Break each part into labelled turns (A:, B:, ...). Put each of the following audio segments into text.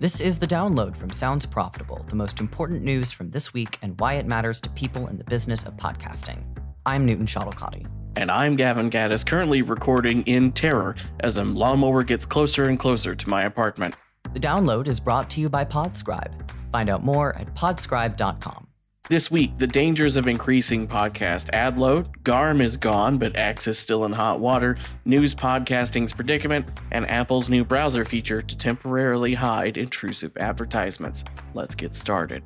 A: This is The Download from Sounds Profitable, the most important news from this week and why it matters to people in the business of podcasting. I'm Newton Shuttlecotty.
B: And I'm Gavin Gaddis, currently recording in terror as a lawnmower gets closer and closer to my apartment.
A: The Download is brought to you by Podscribe. Find out more at podscribe.com.
B: This week, the dangers of increasing podcast ad load, GARM is gone, but X is still in hot water, news podcasting's predicament, and Apple's new browser feature to temporarily hide intrusive advertisements. Let's get started.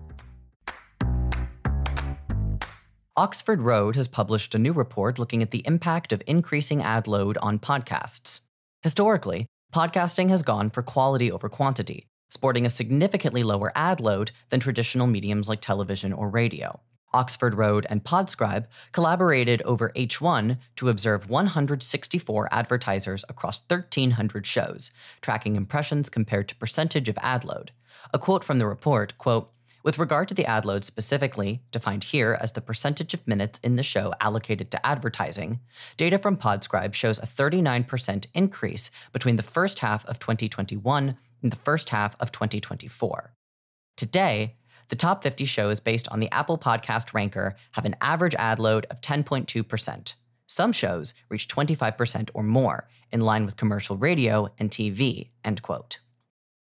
A: Oxford Road has published a new report looking at the impact of increasing ad load on podcasts. Historically, podcasting has gone for quality over quantity, sporting a significantly lower ad load than traditional mediums like television or radio. Oxford Road and Podscribe collaborated over H1 to observe 164 advertisers across 1,300 shows, tracking impressions compared to percentage of ad load. A quote from the report, quote, "With regard to the ad load specifically, defined here as the percentage of minutes in the show allocated to advertising, data from Podscribe shows a 39% increase between the first half of 2021 and the first half of 2024. Today, the top 50 shows based on the Apple Podcast Ranker have an average ad load of 10.2%. Some shows reach 25% or more, in line with commercial radio and TV," end quote.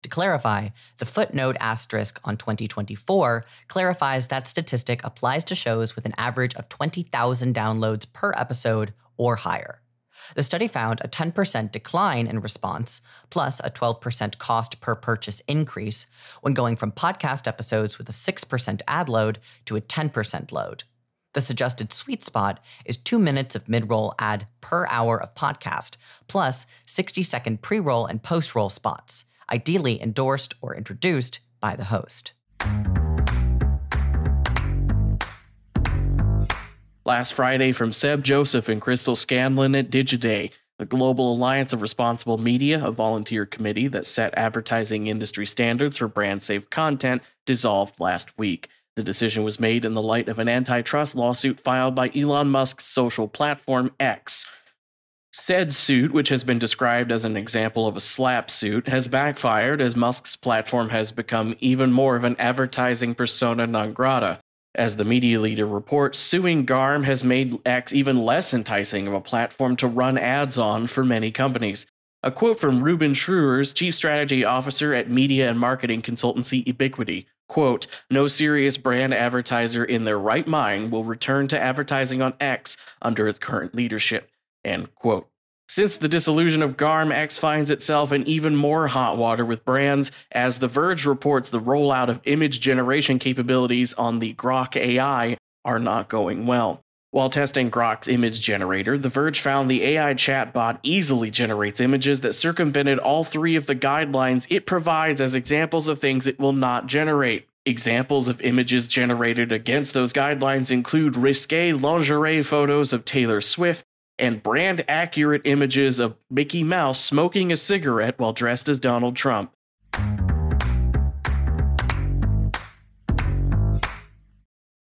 A: To clarify, the footnote asterisk on 2024 clarifies that statistic applies to shows with an average of 20,000 downloads per episode or higher. The study found a 10% decline in response, plus a 12% cost per purchase increase when going from podcast episodes with a 6% ad load to a 10% load. The suggested sweet spot is 2 minutes of mid-roll ad per hour of podcast, plus 60-second pre-roll and post-roll spots, ideally endorsed or introduced by the host.
B: Last Friday from Seb Joseph and Crystal Scanlon at Digiday, the Global Alliance of Responsible Media, a volunteer committee that set advertising industry standards for brand-safe content, dissolved last week. The decision was made in the light of an antitrust lawsuit filed by Elon Musk's social platform X. Said suit, which has been described as an example of a slap suit, has backfired as Musk's platform has become even more of an advertising persona non grata. As the media leader reports, suing GARM has made X even less enticing of a platform to run ads on for many companies. A quote from Ruben Schruers, Chief Strategy Officer at media and marketing consultancy Ubiquity, quote, "No serious brand advertiser in their right mind will return to advertising on X under its current leadership," end quote. Since the dissolution of GARM, X finds itself in even more hot water with brands, as The Verge reports the rollout of image generation capabilities on the Grok AI are not going well. While testing Grok's image generator, The Verge found the AI chatbot easily generates images that circumvented all three of the guidelines it provides as examples of things it will not generate. Examples of images generated against those guidelines include risque lingerie photos of Taylor Swift, and brand-accurate images of Mickey Mouse smoking a cigarette while dressed as Donald Trump.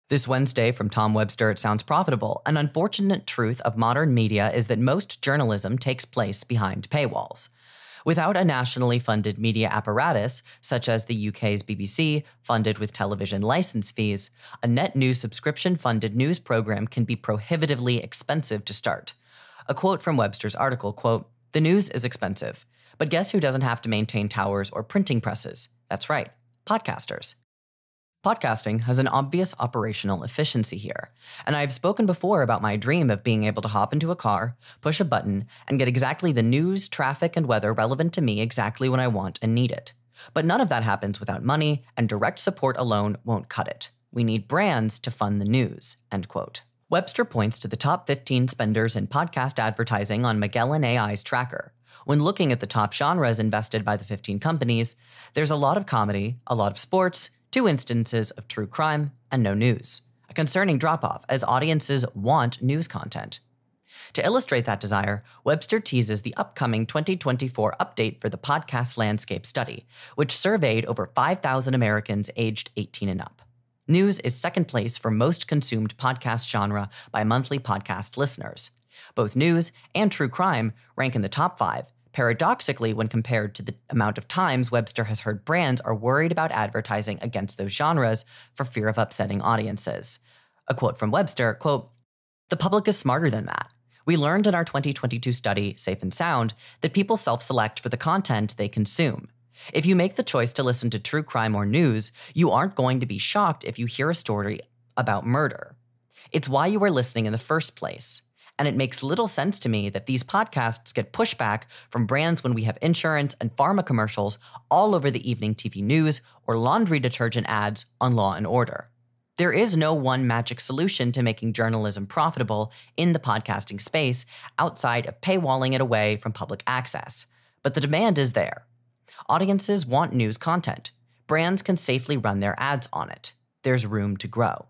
A: This Wednesday from Tom Webster at Sounds Profitable, an unfortunate truth of modern media is that most journalism takes place behind paywalls. Without a nationally funded media apparatus, such as the UK's BBC, funded with television license fees, a net new subscription-funded news program can be prohibitively expensive to start. A quote from Webster's article, quote, "The news is expensive, but guess who doesn't have to maintain towers or printing presses? That's right, podcasters." Podcasting has an obvious operational efficiency here, and I've spoken before about my dream of being able to hop into a car, push a button, and get exactly the news, traffic, and weather relevant to me exactly when I want and need it. But none of that happens without money, and direct support alone won't cut it. We need brands to fund the news, end quote. Webster points to the top 15 spenders in podcast advertising on Magellan AI's tracker. When looking at the top genres invested by the 15 companies, there's a lot of comedy, a lot of sports, 2 instances of true crime, and no news. A concerning drop-off, as audiences want news content. To illustrate that desire, Webster teases the upcoming 2024 update for the podcast landscape study, which surveyed over 5,000 Americans aged 18 and up. News is second place for most consumed podcast genre by monthly podcast listeners. Both news and true crime rank in the top 5, Paradoxically, when compared to the amount of times Webster has heard brands are worried about advertising against those genres for fear of upsetting audiences. A quote from Webster, quote, "The public is smarter than that. We learned in our 2022 study, Safe and Sound, that people self-select for the content they consume. If you make the choice to listen to true crime or news, you aren't going to be shocked if you hear a story about murder. It's why you are listening in the first place. And it makes little sense to me that these podcasts get pushback from brands when we have insurance and pharma commercials all over the evening TV news or laundry detergent ads on Law and Order. There is no one magic solution to making journalism profitable in the podcasting space outside of paywalling it away from public access. But the demand is there. Audiences want news content. Brands can safely run their ads on it. There's room to grow."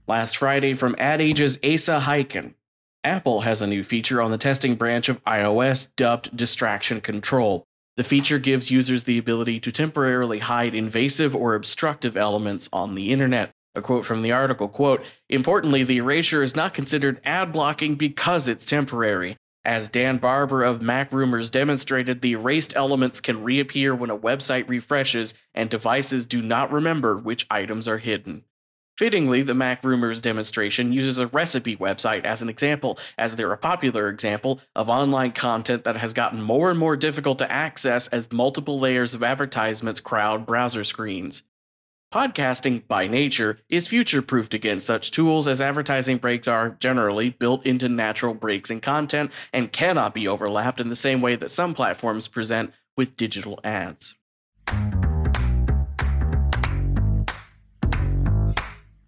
B: Last Friday from Ad Age's Asa Heiken, Apple has a new feature on the testing branch of iOS dubbed Distraction Control. The feature gives users the ability to temporarily hide invasive or obstructive elements on the internet. A quote from the article, quote, "Importantly, the erasure is not considered ad blocking because it's temporary. As Dan Barber of Mac Rumors demonstrated, the erased elements can reappear when a website refreshes and devices do not remember which items are hidden." Fittingly, the Mac Rumors demonstration uses a recipe website as an example, as they're a popular example of online content that has gotten more and more difficult to access as multiple layers of advertisements crowd browser screens. Podcasting, by nature, is future-proofed against such tools, as advertising breaks are, generally, built into natural breaks in content and cannot be overlapped in the same way that some platforms present with digital ads.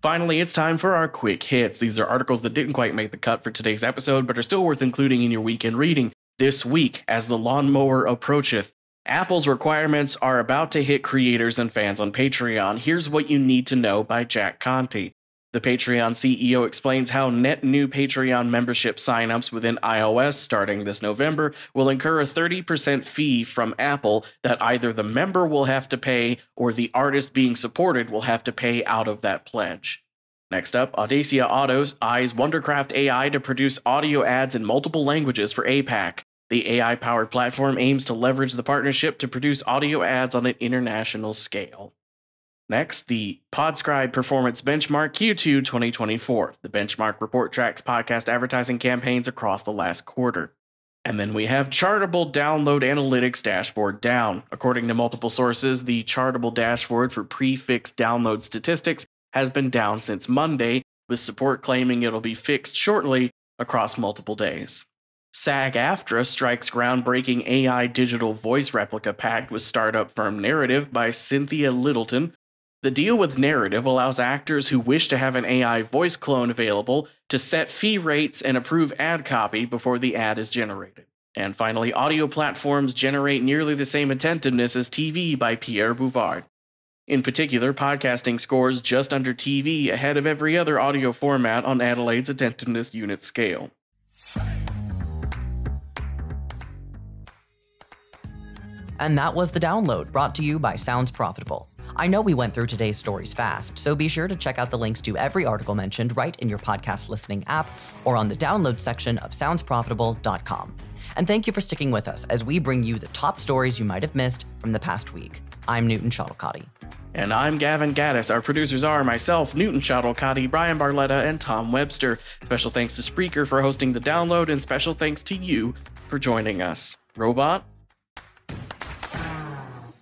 B: Finally, it's time for our quick hits. These are articles that didn't quite make the cut for today's episode, but are still worth including in your weekend reading. This week, as the lawnmower approacheth, Apple's requirements are about to hit creators and fans on Patreon. Here's what you need to know by Jack Conte. The Patreon CEO explains how net new Patreon membership signups within iOS starting this November will incur a 30% fee from Apple that either the member will have to pay or the artist being supported will have to pay out of that pledge. Next up, Audacia Autos eyes Wondercraft AI to produce audio ads in multiple languages for APAC. The AI-powered platform aims to leverage the partnership to produce audio ads on an international scale. Next, the Podscribe Performance Benchmark Q2 2024. The benchmark report tracks podcast advertising campaigns across the last quarter. And then we have Chartable Download Analytics Dashboard down. According to multiple sources, the Chartable dashboard for prefixed download statistics has been down since Monday, with support claiming it'll be fixed shortly across multiple days. SAG-AFTRA strikes groundbreaking AI digital voice replica pact with startup firm Narrative by Cynthia Littleton. The deal with Narrative allows actors who wish to have an AI voice clone available to set fee rates and approve ad copy before the ad is generated. And finally, audio platforms generate nearly the same attentiveness as TV by Pierre Bouvard. In particular, podcasting scores just under TV, ahead of every other audio format on Adelaide's attentiveness unit scale.
A: And that was The Download, brought to you by Sounds Profitable. I know we went through today's stories fast, so be sure to check out the links to every article mentioned right in your podcast listening app or on the download section of soundsprofitable.com. And thank you for sticking with us as we bring you the top stories you might have missed from the past week. I'm Newton Shuttlecotty.
B: And I'm Gavin Gaddis. Our producers are myself, Newton Shuttlecotty, Brian Barletta, and Tom Webster. Special thanks to Spreaker for hosting The Download, and special thanks to you for joining us. Robot?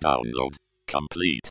C: Download complete.